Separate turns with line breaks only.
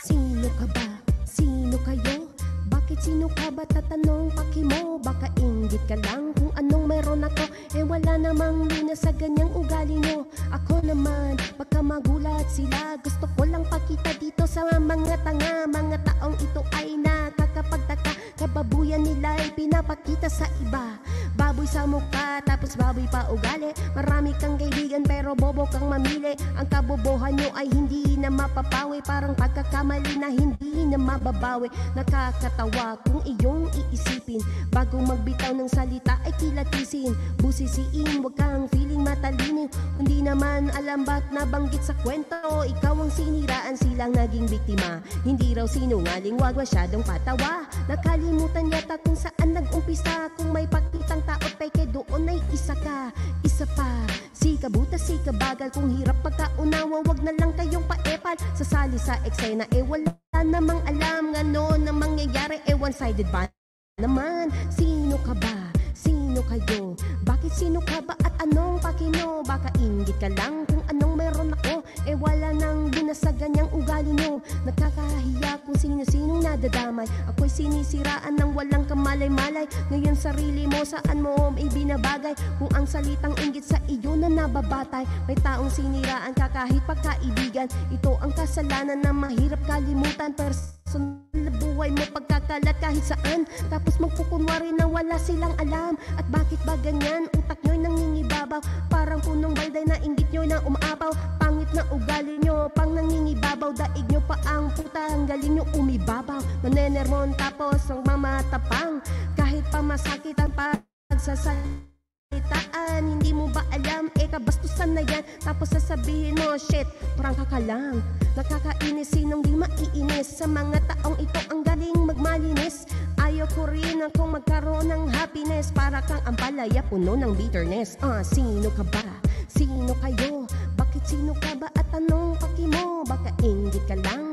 Sino ka ba? Sino kayo? Bakit sino ka ba? Tatanong paki mo. Baka inggit ka lang kung anong meron ako. Eh wala namang lunas sa ganyang ugali nyo. Ako naman, baka magulat sila. Gusto ko lang pakita dito sa mga tanga. Mga taong ito ay nakakapagtaka. Kababuyan nila ay pinapakita sa iba. Baboy sa mukha, tapos baboy pa ugali. Marami kang kaibigan pero bobo kang mamili. Ang kabobohan nyo ay hindi na mapapawi. Parang pagkakamali na hindi na mababawi. Nakakatawa kung iyong iisipin. Bago magbitaw ng salita ay kilatisin. Busisiin, wag kang feeling matalino. Hindi naman alam ba't nabanggit sa kwento. Ikaw ang siniraan, silang naging biktima. Hindi raw sinungaling, wag masyadong patawa. Nakalimutan yata kung saan nag-umpisa. Kung may pakitang taot peke doon ay isa ka. Isa pa, si kabuta si kabagal. Kung hirap pagkaunawa, wag na lang kayong paepal. Sasali sa eksena, eh wala namang alam. Ano na mangyayari, eh one-sided ba naman? Sino ka ba? Sino kayo? Bakit sino ka ba at anong pakino? Baka inggit ka lang kung anong meron ako. Eh wala nang lunas sa ganyang ugali nyo. Nakakahiya kung sino-sinong nadadamay. Ako'y sinisiraan ng walang kamalay-malay. Ngayon sarili mo saan mo may binabagay. Kung ang salitang inggit sa iyo na nababatay. May taong siniraan ka kahit pagkaibigan. Ito ang kasalanan na mahirap kalimutan. Personal na buhay mo pagkakalat kahit saan. Tapos magpukunwari na wala silang alam. At bakit ba ganyan? Utak nyo'y nangingibabaw. Parang punong balday na inggit nyo'y na umaapaw. Pangit na ugali nyo, pang nangingibabaw. Daig nyo pa ang puta, ang galing nyo umibabaw. Manenermon tapos ang mamatapang. Kahit pa masakit ang pagsasalitaan. Hindi mo ba alam, eh kabastusan na yan. Tapos sasabihin mo, shit, parang kakalang. Nakakainis, sinong di maiinis. Sa mga taong ito ang galing magmalinis. Ayaw ko rin akong magkaroon ng happiness. Para kang ampalaya, puno ng bitterness. Sino ka ba? Sino kayo? Bakit sino ka ba at anong paki mo? Baka inggit ka lang